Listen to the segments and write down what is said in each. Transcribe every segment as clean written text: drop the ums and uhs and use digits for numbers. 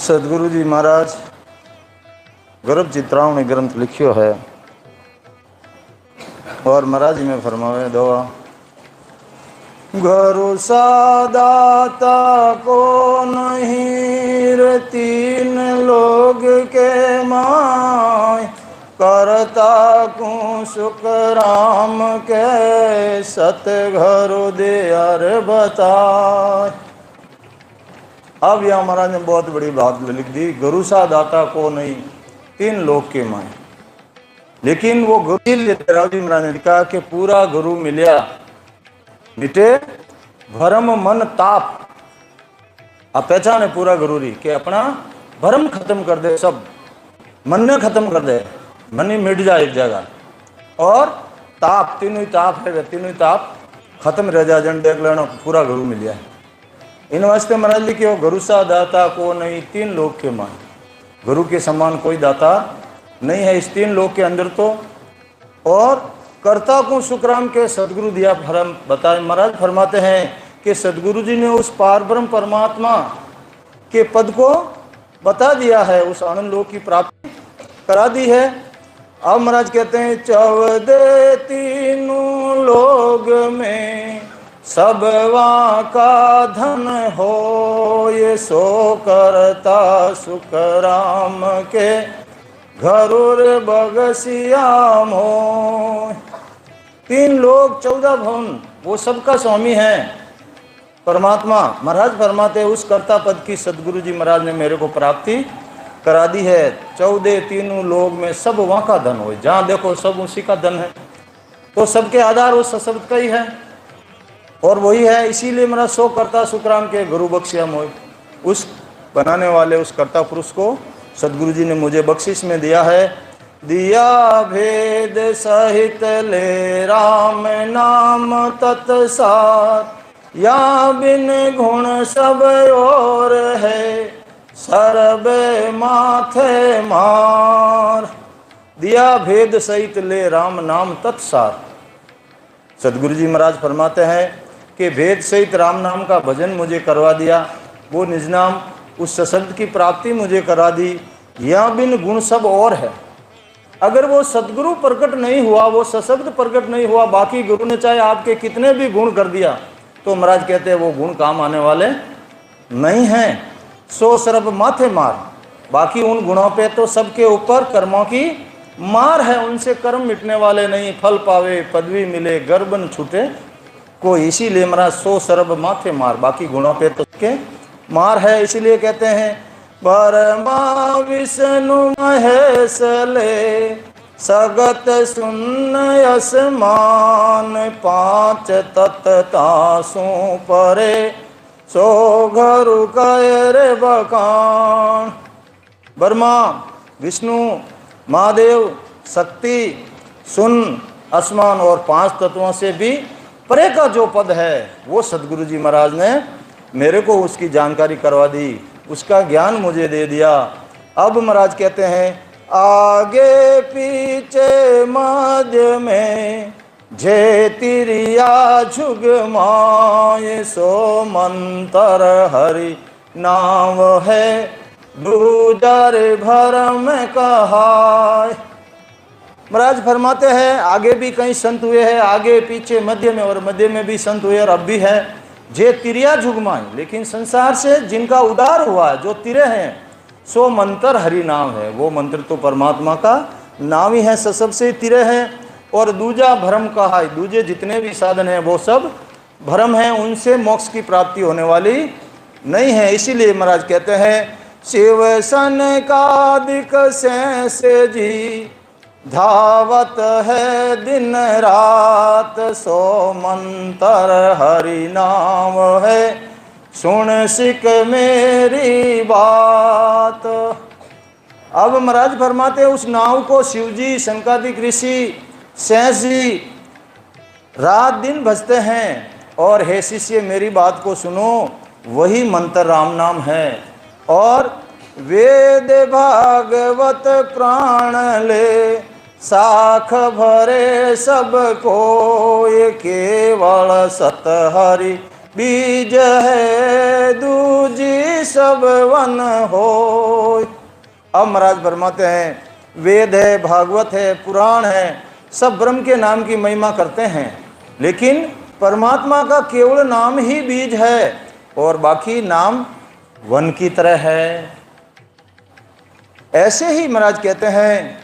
सदगुरु जी महाराज गर्भ चित्रावणी ग्रंथ लिखियो है और महाराज जी में फरमावे दुआ। गुरु सादाता को नहीं रे तीन लोग के माय, करता को सुख राम के सतगुरु दे अर बताए। अब यह महाराज ने बहुत बड़ी बात लिख दी, गुरु सा दाता को नहीं तीन लोग के माए। लेकिन वो गुरु जी महाराज ने लिखा कि पूरा गुरु मिलिया मिटे भरम मन ताप। आप पहचाने पूरा गुरु री कि अपना भरम खत्म कर दे, सब मन ने खत्म कर दे, मन ही मिट जाए एक जगह। और ताप तीनों ही ताप है, तीनों ही ताप खत्म रह जाए, जन देख लेना पूरा गुरु मिलिया है। इन वास्ते महाराज लिखे गुरु सा दाता को नहीं तीन लोग के मान। गुरु के समान कोई दाता नहीं है इस तीन लोग के अंदर तो। और कर्ता को सुखराम के सदगुरु दिया फरम बताए। महाराज फरमाते हैं कि सदगुरु जी ने उस पार ब्रह्म परमात्मा के पद को बता दिया है, उस आनंद लोक की प्राप्ति करा दी है। अब महाराज कहते हैं चौदह तीनों लोग में सब वहाँ का धन हो, ये सो करता सुख राम के घरूर बगसियाम हो। तीन लोग 14 भवन वो सबका स्वामी है परमात्मा। महाराज फरमाते उस कर्ता पद की सदगुरु जी महाराज ने मेरे को प्राप्ति करा दी है। 14 तीनों लोग में सब वहाँ का धन हो, जहाँ देखो सब उसी का धन है। तो सबके आधार उस सशब्द का ही है और वही है। इसीलिए मेरा सो कर्ता सुखराम के गुरु बख्शिया मोय, उस बनाने वाले उस कर्ता पुरुष को सदगुरु जी ने मुझे बख्शिश में दिया है। दिया भेद सहित ले राम नाम तत्सार, या बिन गुण सब और है सरबे माथे मार। दिया भेद सहित ले राम नाम तत्सार। सदगुरु जी महाराज फरमाते हैं कि भेद सहित राम नाम का भजन मुझे करवा दिया, वो निज नाम उस सशब्द की प्राप्ति मुझे करा दी। या बिन गुण सब और है। अगर वो सदगुरु प्रकट नहीं हुआ, वो सशब्द प्रकट नहीं हुआ, बाकी गुरु ने चाहे आपके कितने भी गुण कर दिया, तो महाराज कहते हैं वो गुण काम आने वाले नहीं हैं। सो सरब माथे मार, बाकी उन गुणों पे तो सबके ऊपर कर्मों की मार है, उनसे कर्म मिटने वाले नहीं। फल पावे पदवी मिले गर्बन छूटे कोई, इसीलिए महाराज सो सरब माथे मार, बाकी गुणों पे तो के मार है। इसीलिए कहते हैं ब्रह्मा विष्णु महेश ले सगत सुन असमान, पांच तत्तासु परे सो घरु कह रे बखान। ब्रह्मा विष्णु महादेव शक्ति सुन आसमान और 5 तत्वों से भी परे का जो पद है वो सदगुरु जी महाराज ने मेरे को उसकी जानकारी करवा दी, उसका ज्ञान मुझे दे दिया। अब महाराज कहते हैं आगे पीछे मध्य में जे तिरिया झुग माए, सो मंतर हरि नाम है दूजर भरम कहाय। महाराज फरमाते हैं आगे भी कई संत हुए हैं, आगे पीछे मध्य में, और मध्य में भी संत हुए और अब भी है। जे तिरिया झुगमाई, लेकिन संसार से जिनका उदार हुआ है, जो तिरे हैं, सो मंत्र हरि नाम है। वो मंत्र तो परमात्मा का नाम ही है, सबसे तिरे हैं। और दूजा भ्रम कहा है, दूजे जितने भी साधन हैं वो सब भ्रम हैं, उनसे मोक्ष की प्राप्ति होने वाली नहीं है। इसीलिए महाराज कहते हैं शिव सन का दिक से जी धावत है दिन रात, सो मंतर हरि नाम है सुन सिक मेरी बात। अब महाराज फरमाते उस नाव को शिवजी शंकादिक ऋषि सहस जी रात दिन भजते हैं, और हे शिष्य मेरी बात को सुनो, वही मंत्र राम नाम है। और वेद भागवत प्राण ले साख भरे सब को, ये केवल सत हरि बीज है दूजी सब वन हो। अब महाराज फरमाते हैं वेद है, भागवत है, पुराण है, सब ब्रह्म के नाम की महिमा करते हैं, लेकिन परमात्मा का केवल नाम ही बीज है और बाकी नाम वन की तरह है। ऐसे ही महाराज कहते हैं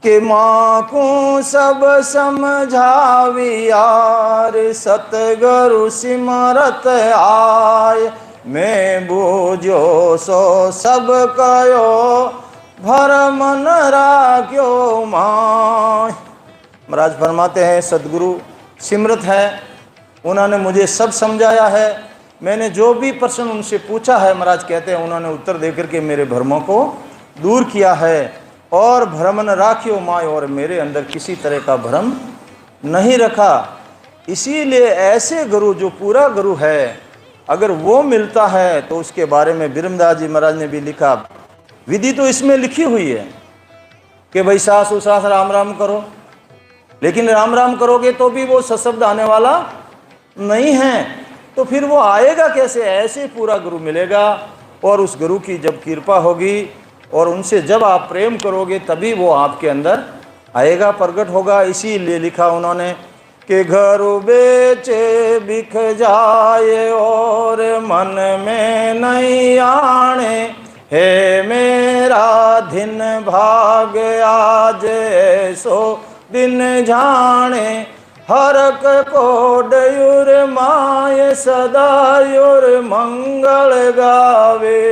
कि माँ को सब समझावी यार, सतगुरु सिमरत आय, मैं बूझो सो सब कयो, भर मन राख्यो माय। महाराज फरमाते हैं सदगुरु सिमरत है, उन्होंने मुझे सब समझाया है, मैंने जो भी प्रश्न उनसे पूछा है महाराज कहते हैं उन्होंने उत्तर देकर के मेरे भ्रमों को दूर किया है, और भ्रम न राखियो माय, और मेरे अंदर किसी तरह का भ्रम नहीं रखा। इसीलिए ऐसे गुरु जो पूरा गुरु है, अगर वो मिलता है तो उसके बारे में बिरमदास जी महाराज ने भी लिखा, विधि तो इसमें लिखी हुई है कि भाई सास उसास राम राम करो, लेकिन राम राम करोगे तो भी वो सशब्द आने वाला नहीं है, तो फिर वो आएगा कैसे? ऐसे पूरा गुरु मिलेगा, और उस गुरु की जब कृपा होगी और उनसे जब आप प्रेम करोगे तभी वो आपके अंदर आएगा, प्रकट होगा। इसीलिए लिखा उन्होंने कि घर बेचे बिक जाए और मन में नहीं आने, हे मेरा दिन भाग आज ऐसो दिन जाने, हरक कोडयुर माय सदायुर मंगल गावे,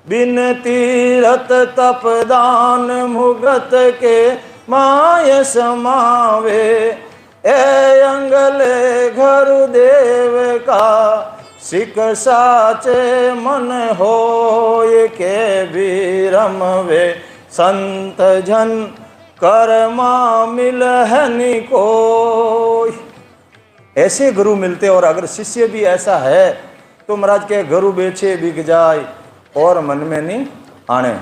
बिन तीरथ तपदान मुगत के माय समावे, ए अंगले घर देव का सिक साचे मन होय, के बीरम वे संत जन कर्मा मिलहनि कोई। ऐसे गुरु मिलते, और अगर शिष्य भी ऐसा है तो महाराज के गुरु बेचे बिक जाए और मन में नहीं आने।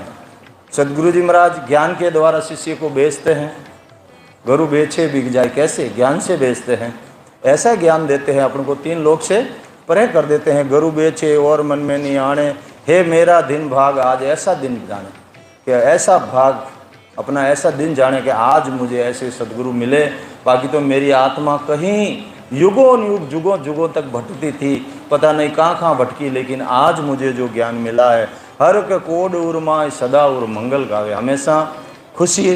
सदगुरु जी महाराज ज्ञान के द्वारा शिष्य को बेचते हैं, गुरु बेचे बिक जाए कैसे? ज्ञान से बेचते हैं, ऐसा ज्ञान देते हैं अपन को, तीन लोक से परे कर देते हैं। गुरु बेचे और मन में नहीं आने, हे मेरा दिन भाग आज ऐसा दिन जाने, कि ऐसा भाग अपना ऐसा दिन जाने कि आज मुझे ऐसे सदगुरु मिले। बाकी तो मेरी आत्मा कहीं युगों युग जुगों जुगों तक भटकती थी, पता नहीं कहाँ भटकी, लेकिन आज मुझे जो ज्ञान मिला है, हर का कोड उर्मा सदा उर मंगल गावे, हमेशा खुशी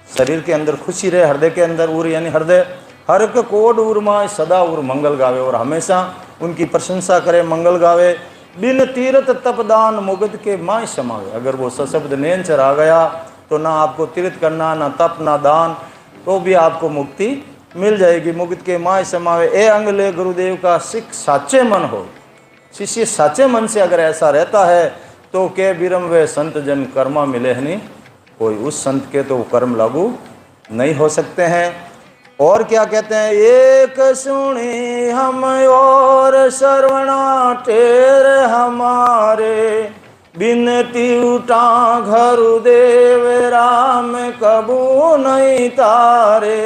शरीर के अंदर खुशी रहे, हृदय के अंदर उर यानी हृदय, हर का कोड उर्मा सदा उर मंगल गावे, और हमेशा उनकी प्रशंसा करे, मंगल गावे। बिन तीर्थ तपदान मुगत के माय समावे, अगर वो सशब्द नैन चढ़ा गया तो ना आपको तीर्थ करना, ना तप, ना दान, तो भी आपको मुक्ति मिल जाएगी। मुक्त के माय समावे, ए अंगले गुरुदेव का सिख साचे मन हो। शिष्य साचे मन से अगर ऐसा रहता है तो के बिरम वे संत जन कर्मा मिले नहीं कोई, उस संत के तो कर्म लागू नहीं हो सकते हैं। और क्या कहते हैं, एक सुनी हम और श्रवणा टेर हमारे, बिनती उठा घर देव राम कबू नहीं तारे,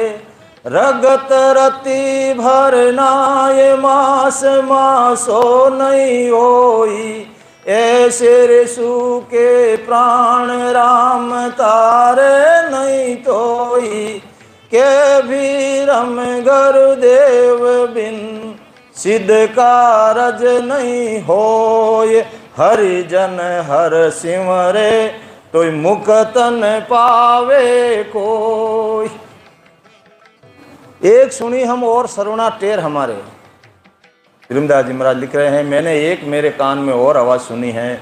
रगत रति भर नाय मास मासो नहीं होई, ऐसे ऋषु के प्राण राम तारे नहीं तोई, के भीरम गुरुदेव बिन सिद्ध कारज नहीं होय, हरिजन हर सिमरे तो मुक्तन पावे कोई। एक सुनी हम और सरुणा टेर हमारे, बिरमदास जी महाराज लिख रहे हैं, मैंने एक मेरे कान में और आवाज़ सुनी है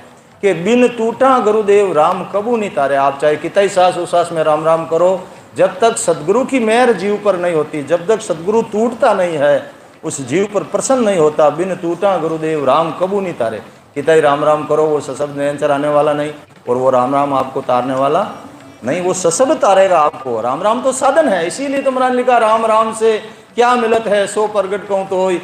कि बिन टूटा गुरुदेव राम कबू नहीं तारे। आप चाहे कितना सास उसास में राम राम करो, जब तक सदगुरु की मेहर जीव पर नहीं होती, जब तक सदगुरु टूटता नहीं है, उस जीव पर प्रसन्न नहीं होता। बिन टूटा गुरुदेव राम कबू नहीं तारे, कितना ही राम राम करो, वो सशब्द नयन चराने वाला नहीं, और वो राम राम आपको तारने वाला नहीं, वो सशब्द तारेगा आपको। राम राम तो साधन है, इसीलिए तो महाराज लिखा, राम राम से क्या मिलत है, सो प्रगट कहूँ तो होई,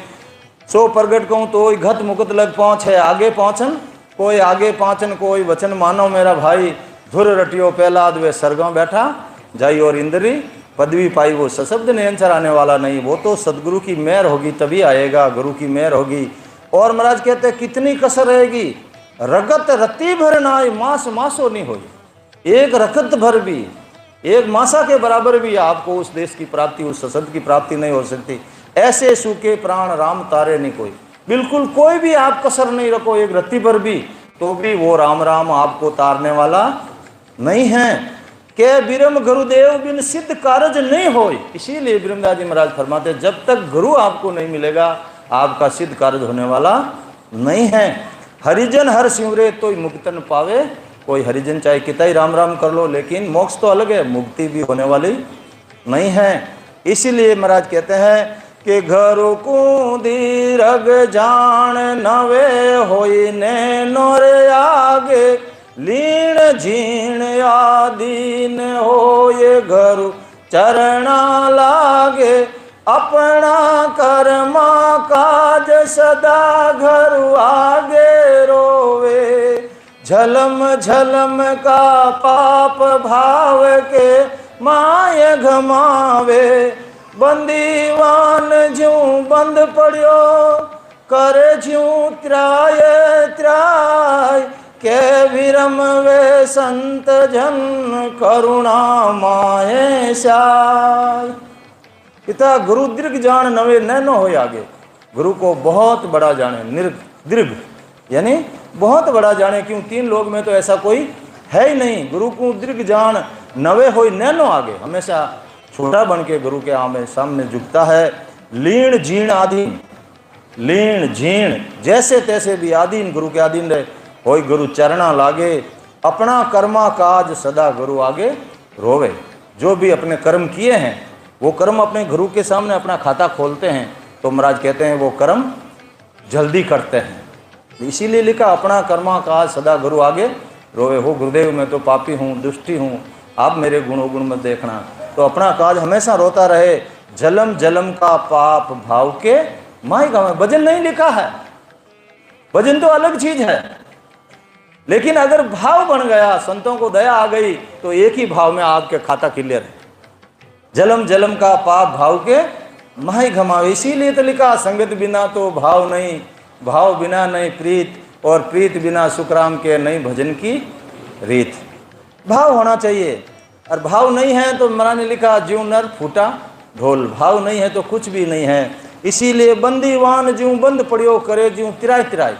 सो प्रगट कहूँ तो होई, घत मुकुट लग पहुँच है आगे पहुँचन, कोई आगे पहुँचन कोई वचन मानो मेरा भाई, धुर रटियो पहला वे सरगांव बैठा जाई और इंद्री पदवी पाई वो सशब्द निरंतर आने वाला नहीं, वो तो सदगुरु की मेहर होगी तभी आएगा, गुरु की मेहर होगी। और महाराज कहते हैं कितनी कसर रहेगी, रगत रत्ती भर नाई मास मासो नहीं होई, एक रकत भर भी, एक मासा के बराबर भी आपको उस देश की प्राप्ति, उस सशब्द की प्राप्ति नहीं हो सकती। ऐसे सूखे प्राण राम तारे नहीं कोई, बिल्कुल कोई भी आप कसर नहीं रखो एक रत्ती पर भी, तो भी वो राम राम आपको तारने वाला नहीं है। के बिरम गुरुदेव बिन सिद्ध कारज नहीं होय। इसीलिए ब्रह्मदास जी महाराज फरमाते जब तक गुरु आपको नहीं मिलेगा आपका सिद्ध कार्य होने वाला नहीं है। हरिजन हर सिमरे तो मुक्तन पावे, कोई हरिजन चाहे कितना ही राम राम कर लो, लेकिन मोक्ष तो अलग है, मुक्ति भी होने वाली नहीं है। इसीलिए महाराज कहते हैं कि घरों को दीरग जान नवे होई ने नोरे आगे, लीण झीण आदीन हो ये घरु चरणा लागे, अपना कर्मा काज सदा घरु आगे रोवे, झलम झलम का पाप भाव के माय घमावे, बंदीवान ज्यों बंद पड़ियो करे ज्यों त्राय त्राय, के विरम वे संत जन करुणा माए साय। पिता गुरु दीर्घ जान नवे नैनो हो आगे, गुरु को बहुत बड़ा जाने, दीर्घ यानी बहुत बड़ा जाने, क्यों तीन लोग में तो ऐसा कोई है ही नहीं। गुरु को दीर्घ जान नवे हो नैनो आगे, हमेशा छोटा बन के गुरु के आमे सामने झुकता है। लीण झीण आधीन, लीण झीण जैसे तैसे भी आधीन, गुरु के आधीन रहे, होई गुरु चरणा लागे, अपना कर्मा काज सदा गुरु आगे रोवे। जो भी अपने कर्म किए हैं वो कर्म अपने गुरु के सामने अपना खाता खोलते हैं, तो महाराज कहते हैं वो कर्म जल्दी करते हैं। इसीलिए लिखा अपना कर्मा काज सदा गुरु आगे रोवे। हो गुरुदेव मैं तो पापी हूँ, दुष्टी हूँ, आप मेरे गुणों मत देखना, तो अपना काज हमेशा रोता रहे। जलम जलम का पाप भाव के माई का में भजन नहीं लिखा है, भजन तो अलग चीज है, लेकिन अगर भाव बन गया, संतों को दया आ गई, तो एक ही भाव में आपके खाता क्लियर है। जलम जलम का पाप भाव के माही घमावे। इसीलिए तो लिखा संगत बिना तो भाव नहीं, भाव बिना नहीं प्रीत, और प्रीत बिना सुखराम के नहीं भजन की रीत। भाव होना चाहिए, और भाव नहीं है तो महाराज ने लिखा ज्यों नर फूटा ढोल, भाव नहीं है तो कुछ भी नहीं है। इसीलिए बंदीवान ज्यों बंद पड़ियो करे ज्यों तिराय तिराय।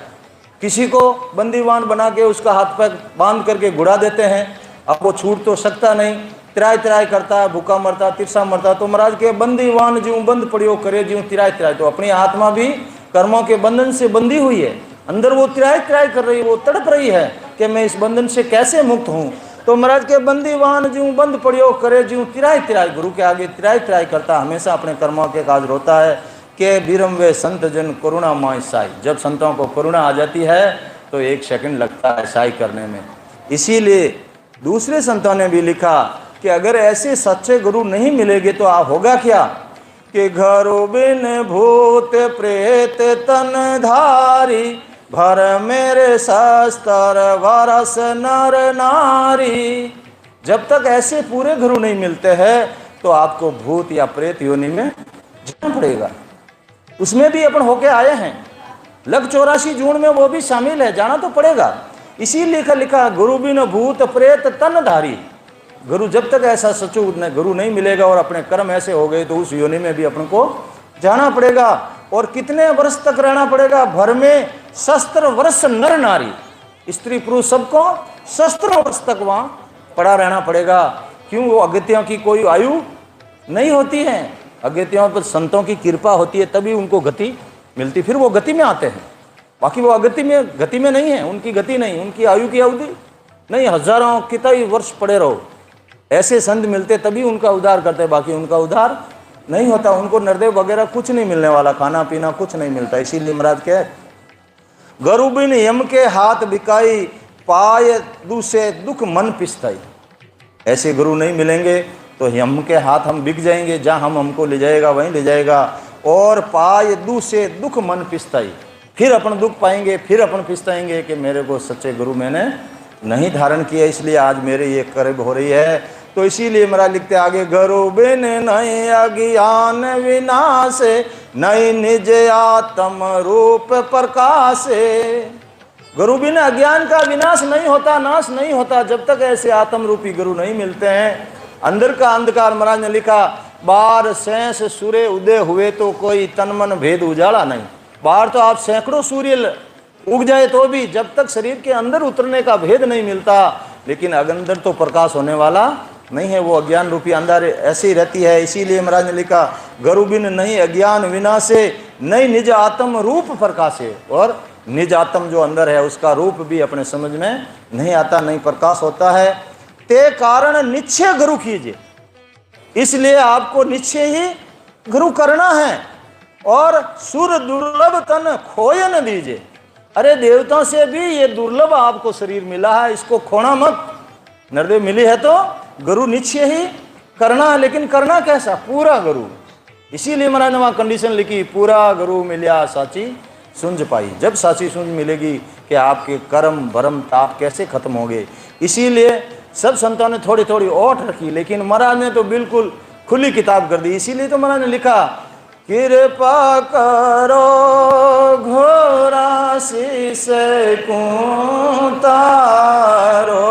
किसी को बंदीवान बना के उसका हाथ पैर बांध करके गुड़ा देते हैं, अब वो छूट तो सकता नहीं, तिराय तिराय करता है, भूखा मरता, तिरसा मरता। तो महाराज के बंदीवान ज्यों बंद पड़ियो करे ज्यों तिराय तिराय, तो अपनी आत्मा भी कर्मों के बंधन से बंधी हुई है, अंदर वो तिराय तिराय कर रही है, वो तड़प रही है कि मैं इस बंधन से कैसे मुक्त हूँ। तो महाराज के बंदीवान ज्यों बंद पड़ियो करे ज्यों तिराय तिराय, गुरु के आगे तिराय तिराय करता, हमेशा अपने कर्मों के काज रोता है। के बीरम वे संत जन करुणा माय साई। जब संतों को करुणा आ जाती है तो एक सेकंड लगता है साई करने में। इसीलिए दूसरे संतों ने भी लिखा कि अगर ऐसे सच्चे गुरु नहीं मिलेंगे तो होगा क्या, कि घरों बिन भूत प्रेत तन धारी, भर मेरे शस्त्र वारस नर नारी। जब तक ऐसे पूरे गुरु नहीं मिलते हैं तो आपको भूत या प्रेत योनि में जाना पड़ेगा। उसमें भी अपन होके आए हैं, लग 84 जून में वो भी शामिल है, जाना तो पड़ेगा। इसीलिए लिखा गुरु बिन भूत प्रेत तन धारी। गुरु जब तक ऐसा सचू गुरु नहीं मिलेगा और अपने कर्म ऐसे हो गए तो उस योनि में भी अपन को जाना पड़ेगा। और कितने वर्ष तक रहना पड़ेगा, भर में शस्त्र वर्ष नर नारी, स्त्री पुरुष सबको शस्त्र वर्ष तक वहां पड़ा रहना पड़ेगा। क्यों, वो अगत्यों की कोई आयु नहीं होती है, अगत्यों पर संतों की कृपा होती है तभी उनको गति मिलती, फिर वो गति में आते हैं। बाकी वो अगति में गति में नहीं है, उनकी गति नहीं, उनकी आयु की अवधि नहीं, हजारों कितने वर्ष पड़े रहो। ऐसे संत मिलते तभी उनका उद्धार करते, बाकी उनका उद्धार नहीं होता। उनको नरदेव वगैरह कुछ नहीं मिलने वाला, खाना पीना कुछ नहीं मिलता। इसीलिए महाराज कहे गुरु बिन यम के हाथ बिकाई, पाय दूसरे दुख मन पिसताई। ऐसे गुरु नहीं मिलेंगे तो यम के हाथ हम बिक जाएंगे, जहाँ हम हमको ले जाएगा वहीं ले जाएगा। और पाय दूसरे दुख मन पिसताई, फिर अपन दुख पाएंगे, फिर अपन पिसताएंगे कि मेरे को सच्चे गुरु मैंने नहीं धारण किया, इसलिए आज मेरे ये करीब हो रही है तो इसीलिए महाराज लिखते आगे, गुरु बिन नहीं अज्ञान विनाशे, नहीं निज आत्म रूप प्रकाशे। गुरु बिन अज्ञान का विनाश नहीं होता, नाश नहीं होता, जब तक ऐसे आत्म रूपी गुरु नहीं मिलते हैं। अंदर का अंधकार, महाराज ने लिखा, बार शेष सूर्य उदय हुए तो कोई तन मन भेद उजाला नहीं। बाहर तो आप सैकड़ों सूर्य उग जाए तो भी जब तक शरीर के अंदर उतरने का भेद नहीं मिलता, लेकिन अंदर तो प्रकाश होने वाला नहीं है, वो अज्ञान रूपी अंदर ऐसे ही रहती है। इसीलिए महाराज ने लिखा, गुरु बिन नहीं अज्ञान विनाशे, नहीं निज आत्म रूप प्रकाशे। और निज आत्म जो अंदर है उसका रूप भी अपने समझ में नहीं आता, नहीं प्रकाश होता है। ते कारण निश्चय गुरु कीजिए, इसलिए आपको निश्चय ही गुरु करना है। और सुर दुर्लभ तन खोय न दीजिए, अरे देवताओं से भी ये दुर्लभ आपको शरीर मिला है, इसको खोना मत। नरदेव मिली है तो गुरु निश्चय ही करना है, लेकिन करना कैसा? पूरा गुरु। इसीलिए महाराज ने वहाँ कंडीशन लिखी, पूरा गुरु मिलिया साची सुंझ पाई। जब साची सुंझ मिलेगी कि आपके कर्म भरम ताप कैसे खत्म होंगे। इसीलिए सब संतों ने थोड़ी थोड़ी ओट रखी, लेकिन महाराज ने तो बिल्कुल खुली किताब कर दी। इसीलिए तो महाराज ने लिखा, कृपा करो घोरा शीश को तारो,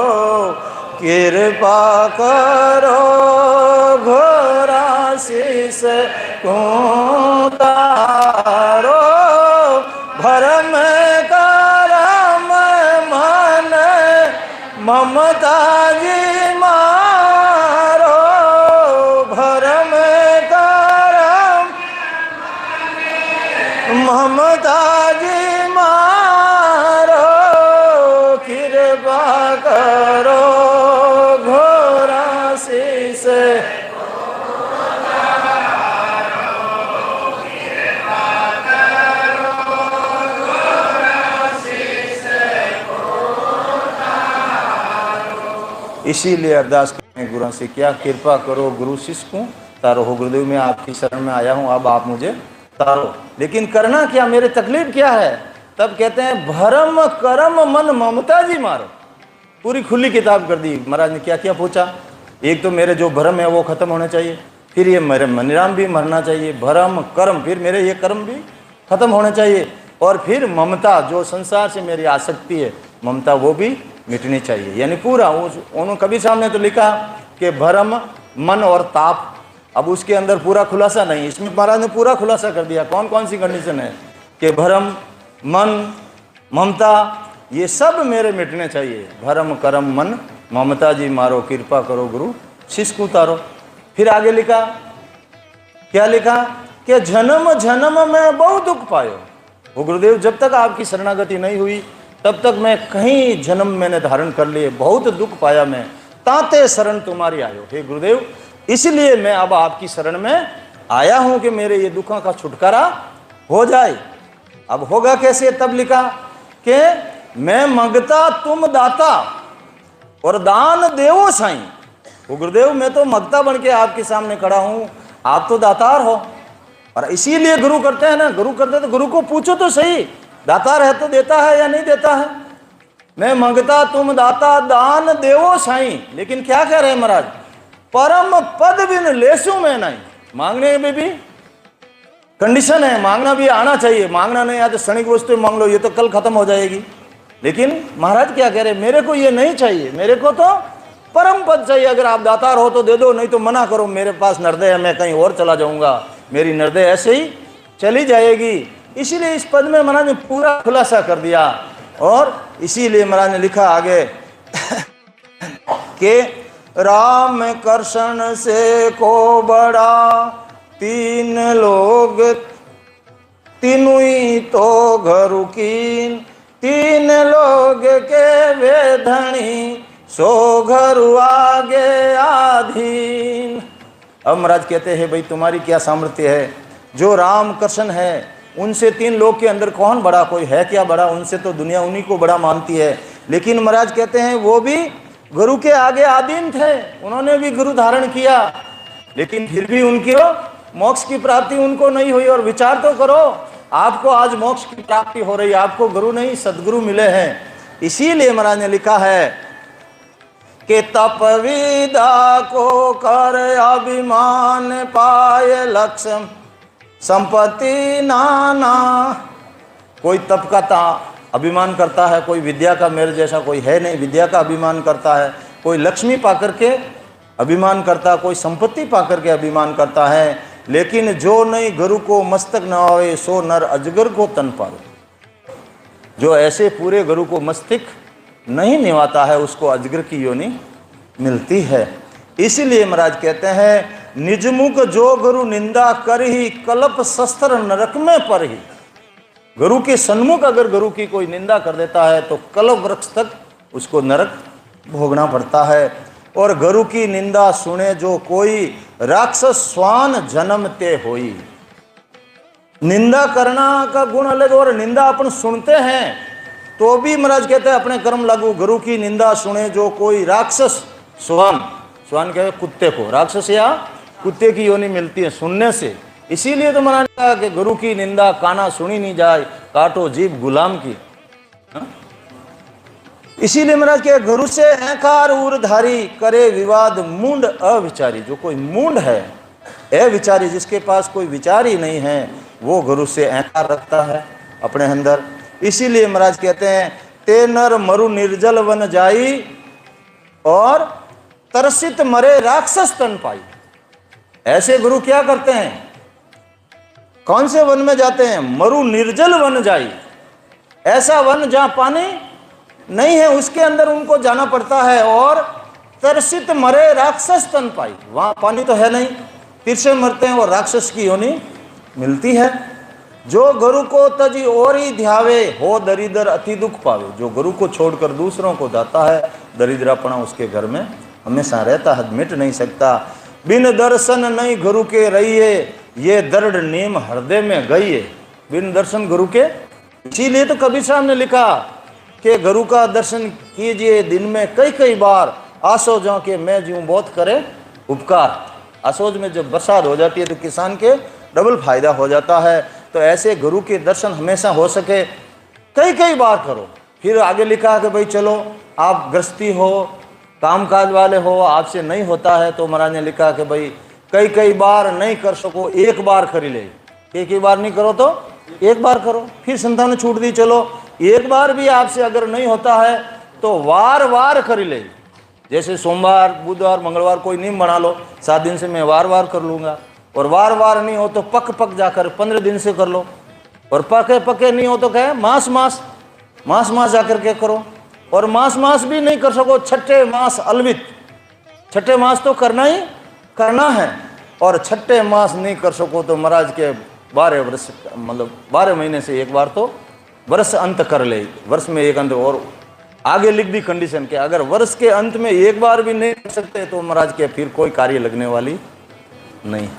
कृपा करो घोरा शीश को तारो, भरम करम मन ममता जी मारो, भरम करम ममता जी मारो, कृपा करो घोरा शीश इसीलिए अरदास करें गुरु से, क्या कृपा करो गुरु शिष्य को तारो। हो गुरुदेव, मैं आपकी शरण में आया हूँ, अब आप मुझे तारो। लेकिन करना क्या, मेरे तकलीफ क्या है? तब कहते हैं, भरम करम मन ममता जी मारो। पूरी खुली किताब कर दी। महाराज ने क्या क्या पूछा? एक तो मेरे जो भरम है वो खत्म होने चाहिए, फिर ये मेरे मनिराम भी मरना चाहिए, भरम कर्म, फिर मेरे ये कर्म भी खत्म होने चाहिए, और फिर ममता, जो संसार से मेरी आसक्ति है ममता, वो भी मिटनी चाहिए। यानी पूरा उन्होंने कभी सामने तो लिखा कि भरम मन और ताप। अब उसके अंदर पूरा खुलासा नहीं, इसमें महाराज ने पूरा खुलासा कर दिया कौन कौन सी कंडीशन है कि भरम मन ममता ये सब मेरे मिटने चाहिए। भरम करम मन ममता जी मारो, कृपा करो गुरु शिष्य को उतारो। फिर आगे लिखा, क्या लिखा कि जन्म जन्म में बहुत दुख पायो। वो गुरुदेव, जब तक आपकी शरणागति नहीं हुई तब तक मैं कहीं जन्म मैंने धारण कर लिए, बहुत दुख पाया मैं, ताते शरण तुम्हारी आयो। हे गुरुदेव, इसलिए मैं अब आपकी शरण में आया हूं कि मेरे ये दुखों का छुटकारा हो जाए। अब होगा कैसे? तब लिखा कि मैं मंगता तुम दाता और दान देवो साईं। वो गुरुदेव, मैं तो मंगता बन के आपके सामने खड़ा हूं, आप तो दातार हो। और इसीलिए गुरु करते हैं ना, गुरु करते तो गुरु को पूछो तो सही, दातार है तो देता है या नहीं देता है। मैं मंगता तुम दाता दान देवो साईं। लेकिन क्या कह रहे हैं महाराज? परम पद बिन लेसू में नहीं। मांगने में भी कंडीशन है, मांगना भी आना चाहिए। मांगना नहीं आते क्षणिक वस्तु मांग लो, ये तो कल खत्म हो जाएगी। लेकिन महाराज क्या कह रहे हैं? मेरे को ये नहीं चाहिए, मेरे को तो परम पद चाहिए। अगर आप दातार हो तो दे दो, नहीं तो मना करो। मेरे पास नर्दय है, मैं कहीं और चला जाऊंगा, मेरी नर्दय ऐसे ही चली जाएगी। इसीलिए इस पद में महाराज ने पूरा खुलासा कर दिया। और इसीलिए महाराज ने लिखा आगे कि राम कृष्ण से को बड़ा तीन लोग, तीनों ही तो घरु कीन, तीन लोग के वेधनी, सो घरु आगे आधीन। अब महाराज कहते हैं, भाई तुम्हारी क्या सामर्थ्य है? जो राम कृष्ण है उनसे तीन लोग के अंदर कौन बड़ा? कोई है क्या बड़ा? उनसे तो दुनिया उन्हीं को बड़ा मानती है। लेकिन महाराज कहते हैं वो भी गुरु के आगे आधीन थे, उन्होंने भी गुरु धारण किया, लेकिन फिर भी उनकी मोक्ष की प्राप्ति उनको नहीं हुई। और विचार तो करो, आपको आज मोक्ष की प्राप्ति हो रही है, आपको गुरु नहीं सदगुरु मिले हैं। इसीलिए महाराज ने लिखा है कि तपविदा को कर अभिमान पाए लक्ष्य संपत्ति नाना। कोई तप का अभिमान करता है, कोई विद्या का मेरे जैसा कोई है नहीं, विद्या का अभिमान करता है, कोई लक्ष्मी पाकर के अभिमान करता, कोई संपत्ति पाकर के अभिमान करता है। लेकिन जो नहीं गुरु को मस्तक न आवे सो नर अजगर को तन पावे। जो ऐसे पूरे गुरु को मस्तिष्क नहीं निभाता है उसको अजगर की योनि मिलती है। इसीलिए महाराज कहते हैं निजमुख जो गुरु निंदा कर ही कल्प शस्त्र नरक में पर ही। गुरु के सन्मुख अगर गुरु की कोई निंदा कर देता है तो कल्प वृक्ष तक उसको नरक भोगना पड़ता है। और गुरु की निंदा सुने जो कोई राक्षस स्वान जन्मते होई। निंदा करना का गुण अलग और निंदा अपन सुनते हैं तो भी महाराज कहते हैं अपने कर्म लागू। गुरु की निंदा सुने जो कोई राक्षस स्वान, स्वान कहते कुत्ते को, राक्षस या कुत्ते की योनि मिलती है सुनने से। इसीलिए तो महाराज कहा कि गुरु की निंदा काना सुनी नहीं जाए, काटो जीभ गुलाम की। इसीलिए महाराज के गुरु से अहंकार उरधारी करे विवाद मूंड अविचारी। जो कोई मूंड है, अविचारी, जिसके पास कोई विचार ही नहीं है, वो गुरु से अहंकार रखता है अपने अंदर। इसीलिए महाराज कहते हैं ते नर मरु निर्जल वन जाई और तरसित मरे राक्षस तन पाई। ऐसे गुरु क्या करते हैं, कौन से वन में जाते हैं? मरु निर्जल वन जाई, ऐसा वन जहां पानी नहीं है उसके अंदर उनको जाना पड़ता है। और तरसित मरे राक्षस तन पाई, वहां पानी तो है नहीं, फिर से मरते हैं और राक्षस की योनि मिलती है। जो गुरु को तजी और ही ध्यावे हो दरिद्र अति दुख पावे। जो गुरु को छोड़कर दूसरों को जाता है दरिद्रापना उसके घर में हमेशा रहता है, मिट नहीं सकता। बिन दर्शन नहीं गुरु के रहिए ये दृढ़ नीम हृदय में गई। बिन दर्शन गुरु के, इसीलिए तो कबीर साहब ने लिखा कि गुरु का दर्शन कीजिए दिन में कई कई बार, आसो जो के मैं जीऊं बहुत करे उपकार। असोज में जब बरसात हो जाती है तो किसान के डबल फायदा हो जाता है। तो ऐसे गुरु के दर्शन हमेशा हो सके कई कई बार करो। फिर आगे लिखा कि भाई चलो आप गृहस्थी हो, कामकाज वाले हो, आपसे नहीं होता है तो महाराज ने लिखा कि भाई कई कई बार नहीं कर सको एक बार कर ले। एक ही बार नहीं करो तो एक बार करो। फिर संतान ने छूट दी, चलो एक बार भी आपसे अगर नहीं होता है तो वार वार कर ले। जैसे सोमवार बुधवार मंगलवार कोई नियम बना लो, 7 दिन से मैं वार वार कर लूँगा। और वार वार नहीं हो तो पक पक जाकर 15 दिन से कर लो। और पके पके नहीं हो तो कहे मास मास जाकर के करो। और मास भी नहीं कर सको, छठे मास अलवित, छठे मास तो करना ही करना है। और छठे मास नहीं कर सको तो महाराज के 12 वर्ष मतलब 12 महीने से एक बार तो वर्ष अंत कर ले। वर्ष में एक अंत। और आगे लिख दी कंडीशन के अगर वर्ष के अंत में एक बार भी नहीं कर सकते तो महाराज के फिर कोई कार्य लगने वाली नहीं।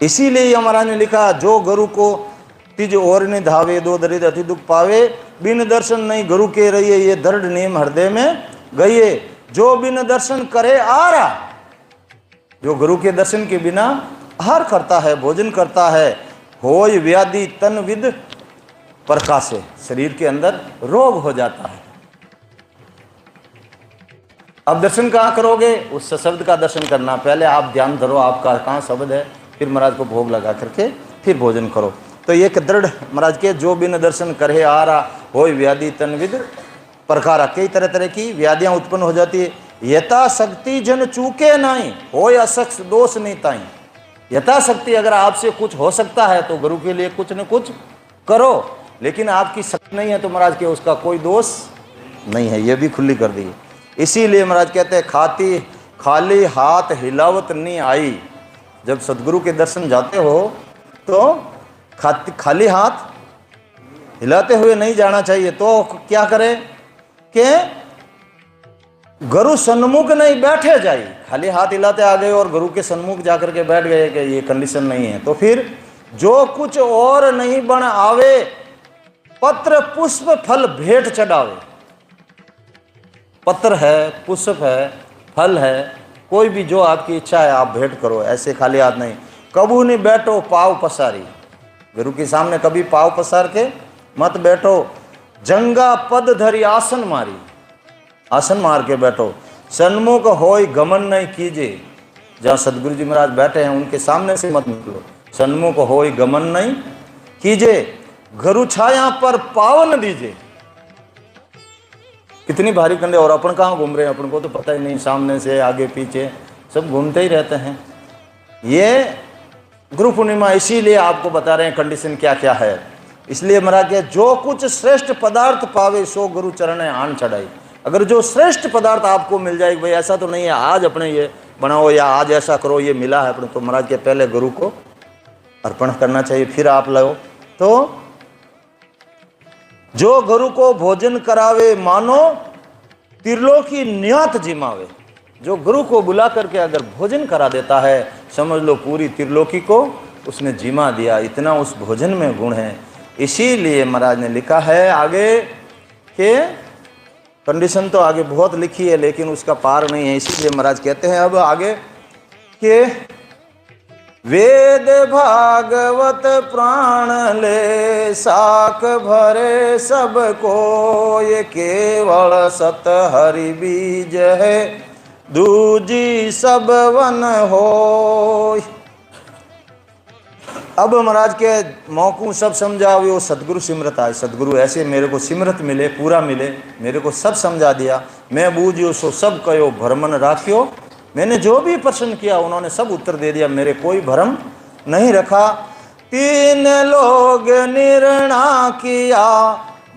इसीलिए महाराज ने लिखा जो गुरु को तिज और ने धावे दो दरिद्र अति दुख पावे। बिन दर्शन नहीं गुरु के रहिए ये दृढ़ नेम हृदय में गइए। जो बिन दर्शन करे आरा, जो गुरु के दर्शन के बिना आहार करता है, भोजन करता है, होय व्याधि तन विद प्रकाशे, शरीर के अंदर रोग हो जाता है। अब दर्शन कहाँ करोगे? उस शब्द का दर्शन करना। पहले आप ध्यान धरो आपका कहाँ शब्द है, फिर महाराज को भोग लगा करके फिर भोजन करो। तो ये दृढ़ महाराज के जो बिन दर्शन करे आरा होय व्याधि तन विद प्रकारा। कई तरह तरह की व्याधियां उत्पन्न हो जाती है। यथा शक्ति जन चूके नहीं होय असक्ष दोष नहीं ताई। यथाशक्ति अगर आपसे कुछ हो सकता है तो गुरु के लिए कुछ न कुछ करो, लेकिन आपकी शक्ति नहीं है तो महाराज के उसका कोई दोष नहीं है। ये भी खुली कर दी। इसीलिए महाराज कहते हैं खाती खाली हाथ हिलावत नहीं आई। जब सदगुरु के दर्शन जाते हो तो खाली हाथ हिलाते हुए नहीं जाना चाहिए। तो क्या करें कि गुरु सन्मुख नहीं बैठे जाए। खाली हाथ हिलाते आ गए और गुरु के सन्मुख जाकर के बैठ गए कि ये कंडीशन नहीं है तो फिर जो कुछ और नहीं बन आवे पत्र पुष्प फल भेंट चढ़ावे। पत्र है, पुष्प है, फल है, कोई भी जो आपकी इच्छा है आप भेंट करो। ऐसे खाली हाथ नहीं। कबू नहीं बैठो पाव पसारी। गुरु के सामने कभी पाव पसार के मत बैठो। जंगा पद धरी आसन मारी। आसन मार के बैठो। सन्मुख होय गमन नहीं कीजिए। जहाँ सदगुरु जी महाराज बैठे हैं उनके सामने से मत निकलो। सन्मुख होय गमन नहीं कीजिए, गुरु छाया पर पावन दीजिए। कितनी भारी कंडे, और अपन कहाँ घूम रहे हैं, अपन को तो पता ही नहीं, सामने से आगे पीछे सब घूमते ही रहते हैं। ये गुरु पूर्णिमा इसीलिए आपको बता रहे हैं कंडीशन क्या क्या है। इसलिए महाराज के जो कुछ श्रेष्ठ पदार्थ पावे सो गुरु चरण आन चढ़ाई। अगर जो श्रेष्ठ पदार्थ आपको मिल जाए, भाई ऐसा तो नहीं है आज अपने ये बनाओ या आज ऐसा करो ये मिला है अपने, तो महाराज के पहले गुरु को अर्पण करना चाहिए, फिर आप लो। तो जो गुरु को भोजन करावे मानो त्रिलोकी न्यात जिमावे। जो गुरु को बुला करके अगर भोजन करा देता है, समझ लो पूरी त्रिलोकी को उसने जिमा दिया। इतना उस भोजन में गुण है। इसीलिए महाराज ने लिखा है आगे के कंडीशन तो आगे बहुत लिखी है लेकिन उसका पार नहीं है। इसीलिए महाराज कहते हैं अब आगे के वेद भागवत प्राण ले साख भरे सबको, ये केवल सत हरि बीज है दूजी सब वन हो। अब महाराज के मौकू सब समझा वो सदगुरु सिमरत आए। सदगुरु ऐसे मेरे को सिमरत मिले, पूरा मिले, मेरे को सब समझा दिया। मैं बूझियो सो सब कयो भरमन राखियो। मैंने जो भी प्रश्न किया उन्होंने सब उत्तर दे दिया, मेरे कोई भरम नहीं रखा। तीन लोग निर्णय किया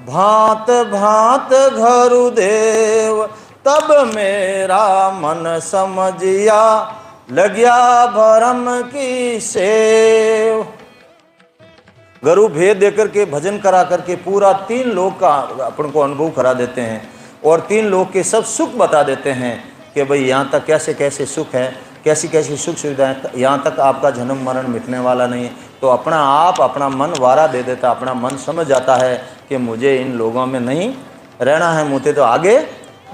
भांत भांत घरुदेव, तब मेरा मन समझिया लग्या भरम की सेव। गुरु भेद देकर के भजन करा करके पूरा 3 लोक का अपन को अनुभव करा देते हैं और 3 लोक के सब सुख बता देते हैं कि भाई यहाँ तक कैसे कैसे सुख है, कैसी कैसी सुख सुविधाएं, यहाँ तक आपका जन्म मरण मिटने वाला नहीं। तो अपना आप अपना मन वारा दे देता, अपना मन समझ जाता है कि मुझे इन लोगों में नहीं रहना है, मुझे तो आगे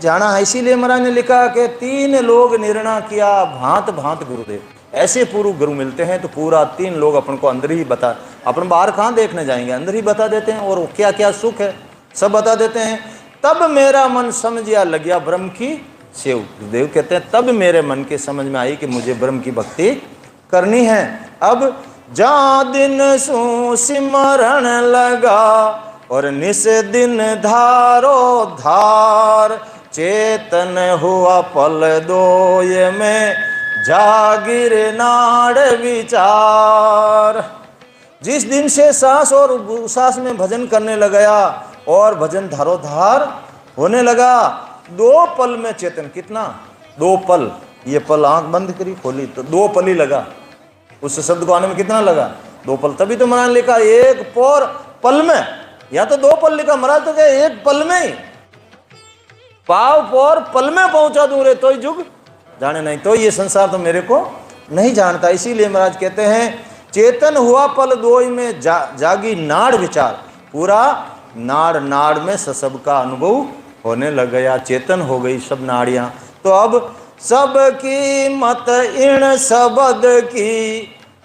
जाना है। इसीलिए महाराज ने लिखा कि 3 लोग निर्णय किया भांत भांत गुरुदेव। ऐसे पूर्व गुरु मिलते हैं तो पूरा 3 लोग अपन को अंदर ही बता, अपन बाहर कहाँ देखने जाएंगे, अंदर ही बता देते हैं और क्या क्या सुख है सब बता देते हैं। तब मेरा मन समझिया लगिया ब्रह्म की सेव। गुरुदेव कहते हैं तब मेरे मन के समझ में आई कि मुझे ब्रह्म की भक्ति करनी है। अब जा दिन सु सिमरण लगा और निस दिन धारो धार, चेतन हुआ पल दोय में जागिर नाड़ विचार। जिस दिन से सांस और सांस में भजन करने लगा और भजन धारोधार होने लगा, 2 पल में चेतन, कितना 2 पल, ये पल आंख बंद करी खोली तो 2 पल ही लगा। उस शब्द को आने में कितना लगा, 2 पल। तभी तो महाराज लिखा 1 पल में, या तो 2 पल लिखा महाराज, तो क्या 1 पल में ही पाव पोर पल में पहुंचा दूं रे तो ही जुग जाने नहीं, तो ये संसार तो मेरे को नहीं जानता। इसीलिए महाराज कहते हैं चेतन हुआ पल दोई में जागी नाड़ विचार। पूरा नाड़ नाड़ में सब का अनुभव होने लग गया, चेतन हो गई सब नाड़ियां। तो अब सब की मत इण सबद की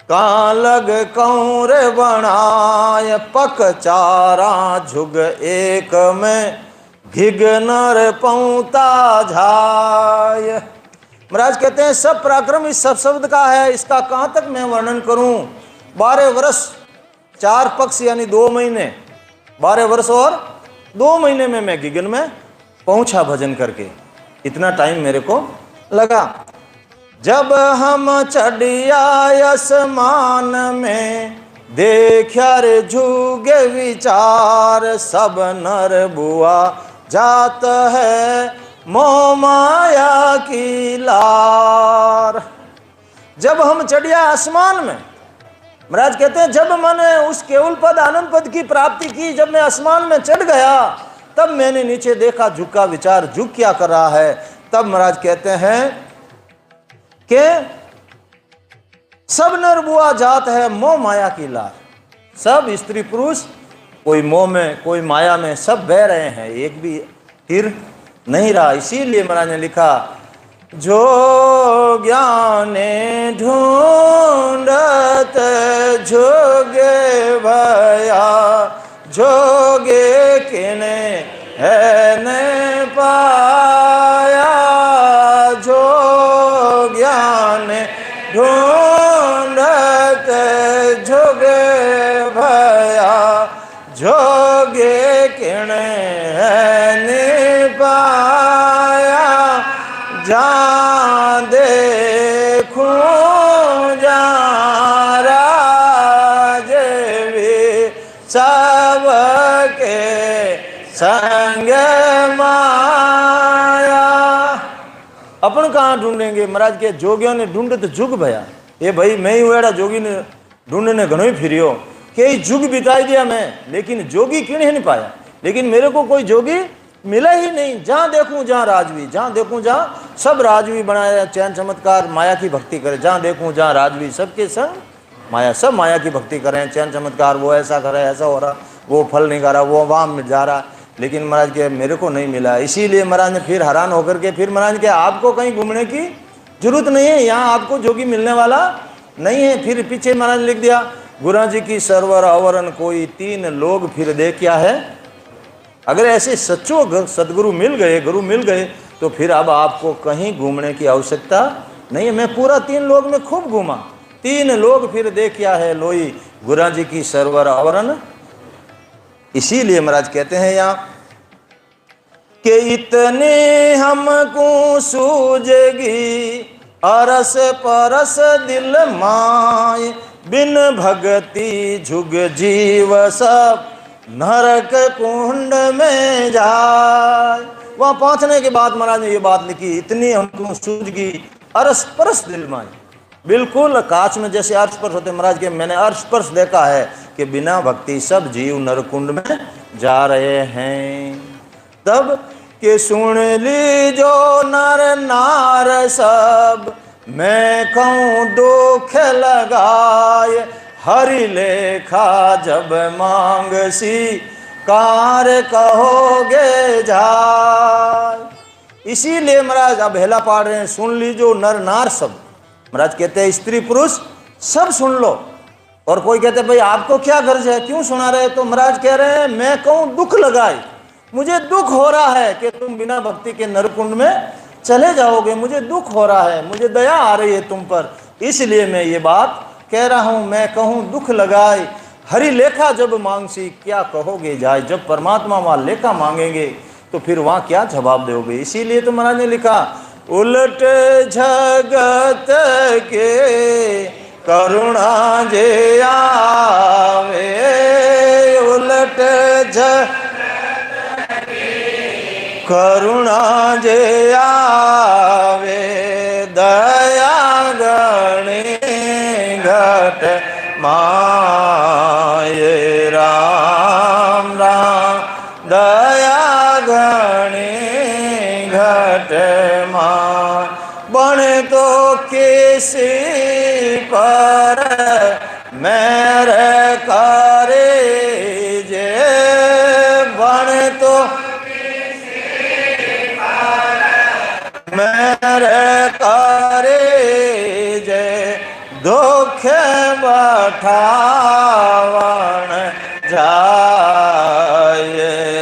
का लग कौर बनाय, पक चारा झुग एक में घिग नर पौता झाय। महाराज कहते हैं सब पराक्रम इस सब शब्द का है, इसका कहाँ तक मैं वर्णन करूं। 12 वर्ष 4 पक्ष यानी 2 महीने, 12 वर्ष और 2 महीने में मैं गिगन में पहुंचा भजन करके, इतना टाइम मेरे को लगा। जब हम चढ़िया आसमान में देखा रे झूगे विचार, सब नर बुआ जात है मोह माया की लार। जब हम चढ़िया आसमान में, महाराज कहते हैं जब मैंने उस केवल पद आनंद पद की प्राप्ति की, जब मैं आसमान में चढ़ गया तब मैंने नीचे देखा झुका विचार, झुक क्या कर रहा है। तब महाराज कहते हैं कि सब नर बुआ जात है मोह माया की लार। सब स्त्री पुरुष कोई मोह में कोई माया में सब बह रहे हैं, एक भी हिर नहीं रहा। इसीलिए महाराज ने लिखा जो ज्ञाने ढूंढत जोगे भया, जोगे किने है ने पा मैंने पाया, जहाँ देखूं जहाँ राज भी सबके संग माया। अपन कहाँ ढूंढेंगे? महाराज के जोगियों ने ढूंढे तो जुग भया। ये भाई मैं ही वेड़ा जोगी ने ढूंढने घणो ही फिरियो, कई जुग बिताई दिया मैं, लेकिन जोगी क्यों नहीं पाया। लेकिन मेरे को कोई जोगी मिला ही नहीं। जहाँ देखूं जहाँ राजवी, जहाँ देखूं जहाँ सब राजवी बनाया, चैन चमत्कार माया की भक्ति करे। जहाँ देखूं जहाँ राजवी, सबके संग माया, सब माया की भक्ति करें, चैन चमत्कार, वो ऐसा करे, ऐसा हो रहा, वो फल नहीं खा रहा, वो वहाँ मिल जा रहा, लेकिन महाराज के मेरे को नहीं मिला। इसीलिए महाराज ने फिर हैरान होकर के फिर महाराज के आपको कहीं घूमने की जरूरत नहीं है, यहाँ आपको जोगी मिलने वाला नहीं है। फिर पीछे महाराज लिख दिया, गुरु जी की सरवर अवरन कोई, 3 लोग फिर दे क्या है। अगर ऐसे सच्चो सदगुरु मिल गए, गुरु मिल गए, तो फिर अब आपको कहीं घूमने की आवश्यकता नहीं है। मैं पूरा 3 लोग में खूब घूमा, 3 लोग फिर दे क्या है लोई, गुरु जी की सरवर अवरन। इसीलिए महाराज कहते हैं यहाँ कि इतने हमको सूझगी अरस परस दिल माय, बिन भगति झुग जीव सब नरक कुंड में जाए। वहाँ पहुँचने के बाद महाराज ने ये बात लिखी, इतनी हमको सूझगी अरस परस दिल माय। बिल्कुल कांच में जैसे अर्श स्पर्श होते महाराज के, मैंने अर्श स्पर्श देखा है कि बिना भक्ति सब जीव नरकुंड में जा रहे हैं। तब के सुन ली जो नर नार सब, मैं कहूँ दुख लगाए, हरि लेखा जब मांग सी कार कहोगे जाय। इसीलिए महाराज अब हेला पाड़ रहे हैं, सुन लीजो नर नार सब। महाराज कहते हैं स्त्री पुरुष सब सुन लो। और कोई कहते भाई आपको क्या गर्ज है, क्यों सुना रहे? तो महाराज कह रहे हैं मैं कहूँ दुख लगाए, मुझे दुख हो रहा है कि तुम बिना भक्ति के नरकुंड में चले जाओगे, मुझे दुख हो रहा है, मुझे दया आ रही है तुम पर, इसलिए मैं ये बात कह रहा हूँ। मैं कहूँ दुख लगाए, हरि लेखा जब मांगसी क्या कहोगे जाए। जब परमात्मा वहाँ लेखा मांगेंगे तो फिर वहाँ क्या जवाब दोगे। इसीलिए तो महाराज ने लिखा, उलट जगत के करुणा जे आवे, उलट करुणा जे आवे, दया गणे घट माये। राम राम दया गणे घट माय, बने तो किसी पर मेर करे जे, बने तो मेरे करे जे, दुख बठावन जाए।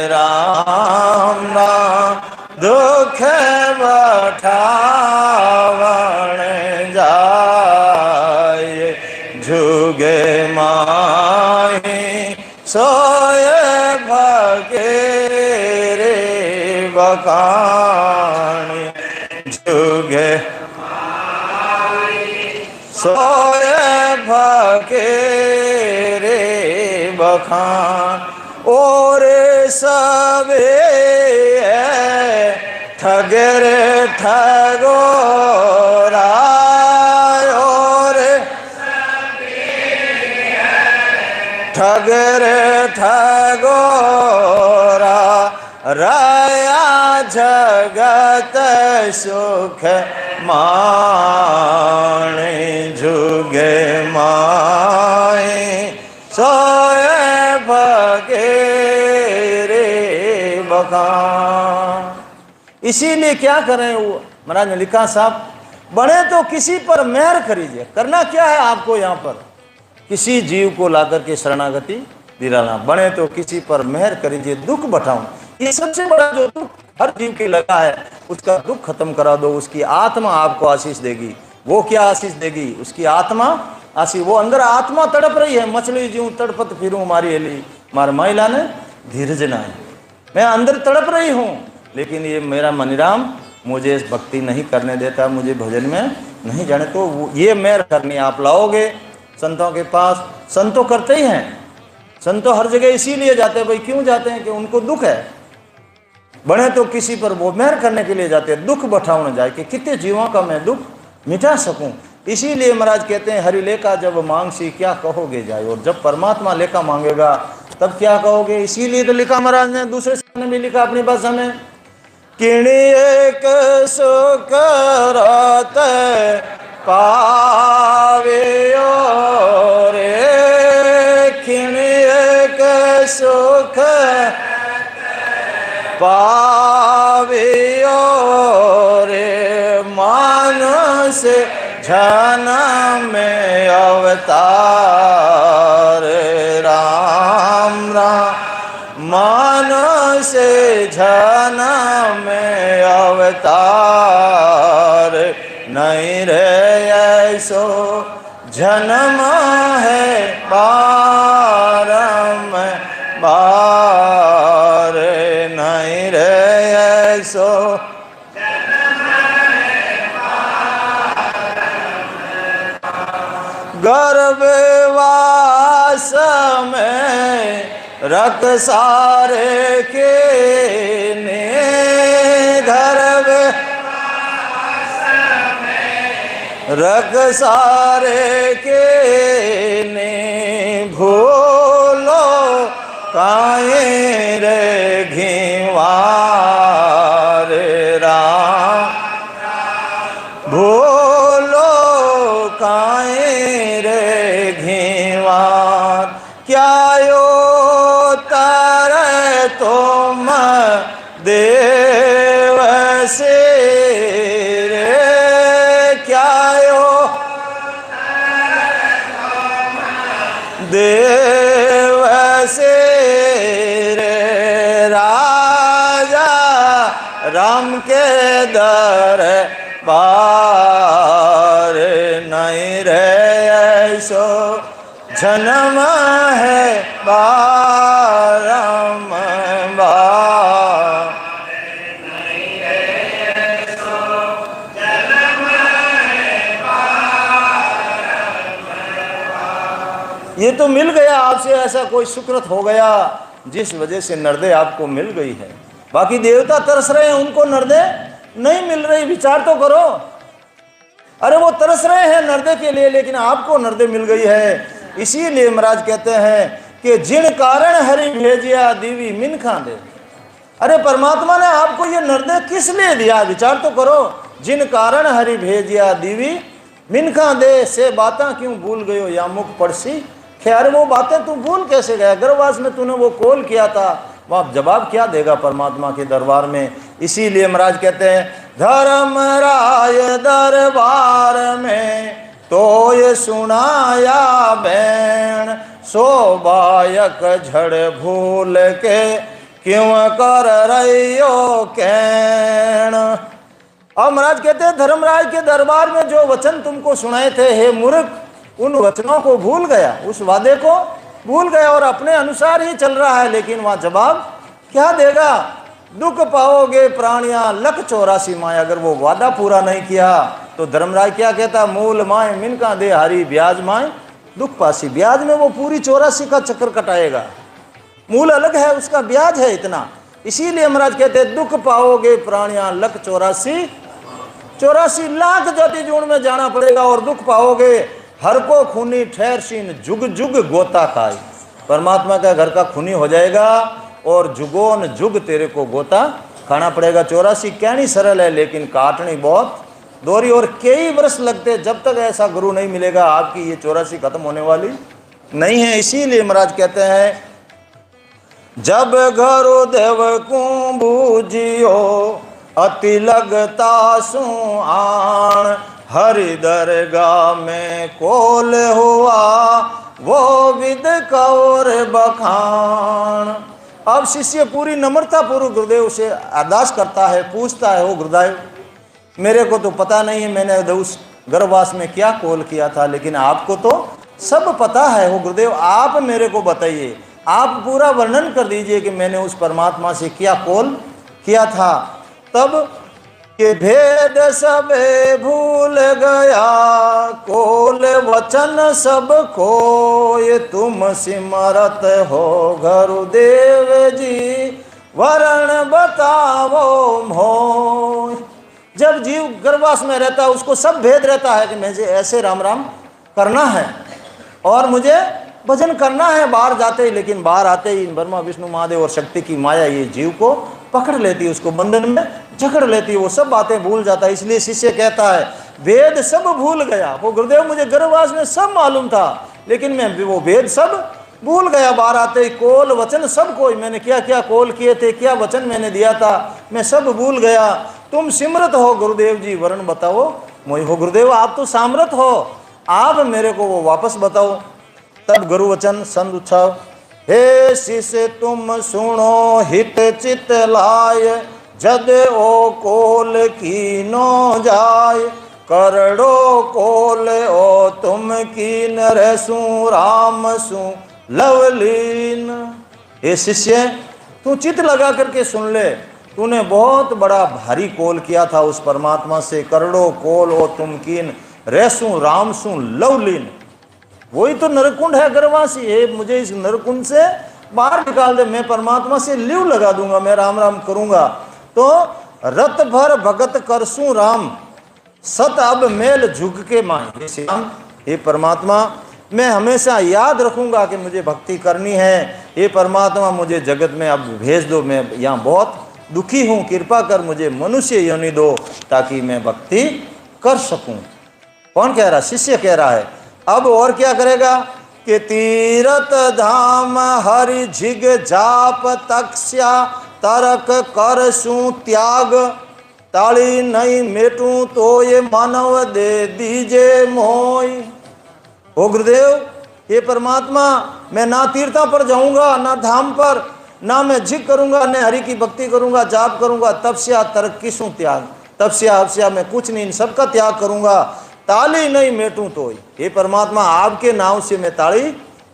राम राम दुख बठावन जाए, झुगे माही सोए भगे रे बखानी, झुगे सोए भगे रे बखान। और सबे ठगर ठगोरा, और ठगर ठगोरा, राया जगत सुख माने, झुगे माए सोए भगे रे बखान। इसीलिए क्या करें, वो महाराज ने लिखा साहब, बने तो किसी पर मेहर करीजिए। करना क्या है आपको यहाँ पर, किसी जीव को लाकर के शरणागति दिलाना। बने तो किसी पर मेहर करीजिए, दुख बठाऊं। ये सबसे बड़ा जो दुख हर जीव के लगा है, उसका दुख खत्म करा दो, उसकी आत्मा आपको आशीष देगी। वो क्या आशीष देगी? उसकी आत्मा आशीष। वो अंदर आत्मा तड़प रही है, मछली जीव तड़पत फिरूं मारी हेली, मार महिला ने धीरज ना है। मैं अंदर तड़प रही हूँ, लेकिन ये मेरा मनीराम मुझे भक्ति नहीं करने देता, मुझे भजन में नहीं जाने। तो ये मेहर करनी आप लाओगे संतों के पास। संतों करते ही हैं, संतों हर जगह इसीलिए जाते हैं। भाई क्यों जाते हैं? कि उनको दुख है, बने तो किसी पर वो मेहर करने के लिए जाते हैं, दुख बठाओ न जाए कि कितने जीवों का मैं दुख मिटा सकूं। इसीलिए महाराज कहते हैं हरि लेखा जब मांगसी क्या कहोगे जाए। और जब परमात्मा लेखा मांगेगा तब क्या कहोगे? इसीलिए तो लिखा महाराज ने, दूसरे स्थान में भी लिखा अपनी भाषा में, किणी एक सुख रात पावे रे, किणी एक सुख पावे रे, मानस जन्म में अवतार राम राम, मानस जन्म में अवतार नहीं रे ऐसो जन्म है बारम बार, नहीं रे ऐसो गर्भवास में रख सारे के ने, गर्भ रख सारे के ने, भूलो काए रे घिवार राम, भूलो काए रे घिवार, क्या यो तारे तुम देव से रे, क्या यो देव से रे, राजा राम के दर बार नहीं रे ऐसो जन्म है बारम बार, ये तो मिल गया आपसे, ऐसा कोई सुकृत हो गया जिस वजह से नरदे आपको मिल गई है। बाकी देवता तरस रहे हैं, उनको नरदे नहीं मिल रही। विचार तो करो, अरे वो तरस रहे हैं नरदे के लिए, लेकिन आपको नरदे मिल गई है। इसीलिए महाराज कहते हैं कि जिन कारण हरि भेजिया दीवी मिनखा दे। अरे परमात्मा ने आपको ये नरदे किस लिए दिया? विचार तो करो। जिन कारण हरि भेजिया दीवी मिनखा दे, से बातें क्यों भूल गयो या मुख पड़सी। खैर वो बातें तू भूल कैसे गया? गर्भवास में तूने वो कॉल किया था, वह जवाब क्या देगा परमात्मा के दरबार में? इसीलिए महाराज कहते हैं धर्मराय दरबार में तो ये सुनाया बैन, सोबायक झड़ भूल के क्यों कर रहियो कैन। अब महाराज कहते हैं धर्मराज के दरबार में जो वचन तुमको सुनाए थे हे मूर्ख, उन वचनों को भूल गया, उस वादे को भूल गया और अपने अनुसार ही चल रहा है। लेकिन वहां जवाब क्या देगा? दुख पाओगे प्राणिया लख 84 माए। अगर वो वादा पूरा नहीं किया तो धर्मराज क्या कहता? मूल माए मिनका दे हरी ब्याज माए दुख पासी। ब्याज में वो पूरी 84 का चक्कर कटाएगा। मूल अलग है, उसका ब्याज है इतना। इसीलिए महाराज कहते हैं दुख पाओगे प्राणिया लख 84 लाख जाति जून में जाना पड़ेगा और दुख पाओगे। हर को खूनी ठहर सीन जुग जुग गोता खाई। परमात्मा का घर का खूनी हो जाएगा और जुगोन जुग तेरे को गोता खाना पड़ेगा। 84 कहनी सरल है लेकिन काटनी बहुत दोहरी, और कई वर्ष लगते जब तक ऐसा गुरु नहीं मिलेगा आपकी ये 84 खत्म होने वाली नहीं है। इसीलिए महाराज कहते हैं जब घरो देव को बूझियो अति लगता सु आण, हरि दरगाह में कोल हुआ वो विद कौर बखान। अब शिष्य पूरी नम्रता पूर्वक गुरुदेव से अरदास करता है, पूछता है, वो गुरुदेव मेरे को तो पता नहीं है मैंने उस गर्भवास में क्या कोल किया था, लेकिन आपको तो सब पता है। वो गुरुदेव आप मेरे को बताइए, आप पूरा वर्णन कर दीजिए कि मैंने उस परमात्मा से क्या कॉल किया था। तब के भेद सब भूल गया, कोल वचन सब कोय, तुम सिमरत हो गुरुदेव जी, वरण बताओ मोय। जब जीव गर्भवास में रहता है उसको सब भेद रहता है कि मुझे ऐसे राम राम करना है और मुझे भजन करना है बाहर जाते ही, लेकिन बाहर आते ही ब्रह्मा विष्णु महादेव और शक्ति की माया ये जीव को पकड़ लेती है, उसको बंधन में जकड़ लेती है, वो सब बातें भूल जाता है। इसलिए शिष्य कहता है वेद सब भूल गया। वो गुरुदेव मुझे गर्भवास में सब मालूम था, लेकिन मैं वो वेद सब भूल गया बाहर आते ही। कोल वचन सब कोई, मैंने क्या क्या कोल किए थे, क्या वचन मैंने दिया था, मैं सब भूल गया। तुम सिमरत हो गुरुदेव जी, वरण बताओ मोहि। हो गुरुदेव आप तो सामर्थ हो, आप मेरे को वो वापस बताओ। तब गुरु वचन संत उत्सव, हे शिष्य तुम सुनो हित चित लाय, जद ओ कोल की नो जाय, करड़ो कोल ओ तुम कीन रहसू, राम सु लवलीन। हे शिष्य तू चित लगा करके सुन ले, तूने बहुत बड़ा भारी कोल किया था उस परमात्मा से। करड़ो कोल ओ तुम कीन रहसू, राम सु लवलीन। वही तो नरकुंड है गर्भवासी है, मुझे इस नरकुंड से बाहर निकाल दे, मैं परमात्मा से लिव लगा दूंगा, मैं राम राम करूंगा। तो रत भर भगत करसू राम, सत अब मेल झुक के माए। श्याम हे परमात्मा मैं हमेशा याद रखूंगा कि मुझे भक्ति करनी है। हे परमात्मा मुझे जगत में अब भेज दो, मैं यहाँ बहुत दुखी हूँ, कृपा कर मुझे मनुष्य योनि दो ताकि मैं भक्ति कर सकूं। कौन कह रहा? शिष्य कह रहा है। अब और क्या करेगा कि तीरथ धाम हरि झिग जाप तक्ष्या, तरक कर सू त्याग, ताली नहीं मेटू तो ये मानव दे दीजे मोय। ओ गुरुदेव ये परमात्मा मैं ना तीर्थों पर जाऊंगा, ना धाम पर, ना मैं झिग करूंगा, न हरि की भक्ति करूंगा, जाप करूंगा, तपस्या तरक किसू त्याग, तपस्या अवस्या मैं कुछ नहीं, इन सबका त्याग करूंगा। ताली नहीं मेटूं तो हे परमात्मा आपके नाम से मैं ताली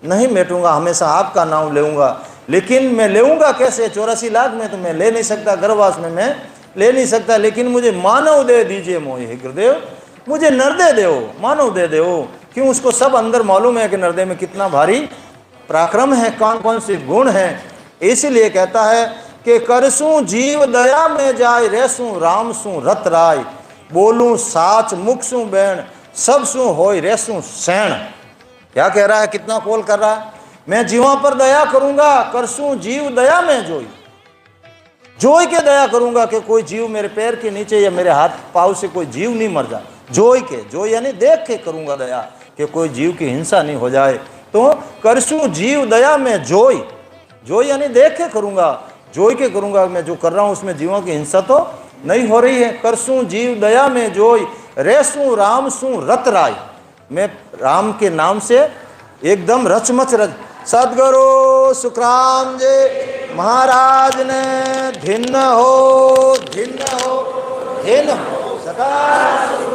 नहीं मेटूंगा, हमेशा आपका नाम लेऊंगा। लेकिन मैं लेऊंगा कैसे? 84 लाख में तो मैं ले नहीं सकता, गर्भवास में मैं ले नहीं सकता, लेकिन मुझे मानव दे दीजिए मोहि। हे गुरुदेव मुझे नरदे दो, मानव दे दो। क्यों? उसको सब अंदर मालूम है कि नरदे में कितना भारी पराक्रम है, कौन कौन से गुण हैं। इसीलिए कहता है कि करसूं जीव दया में जाय, रहसूं राम सू रत राय, बोलूं साच मुख सू बैण, सब सू होय रहसूं सैण। क्या कह रहा है? कितना कोल कर रहा है? मैं जीवों पर दया करूंगा, करसूं जीव दया में जोई, जोई के दया करूंगा कि कोई जीव मेरे पैर के नीचे या मेरे हाथ पाँव से कोई जीव नहीं मर जाए। जोई के, जो यानी देख के करूंगा दया कि कोई जीव की हिंसा नहीं हो जाए। तो करसूं जीव दया में जोई, जोई यानी देख के करूंगा, जोई के करूंगा, मैं जो कर रहा हूं उसमें जीवों की हिंसा तो नहीं हो रही है। करसूं जीव दया में जोई, रहसूं राम सू रत राय, मैं राम के नाम से एकदम रचमच रच। सदगुरु सुखराम जी महाराज ने धिन्न हो, धिन्न हो, धिन्न हो सदा।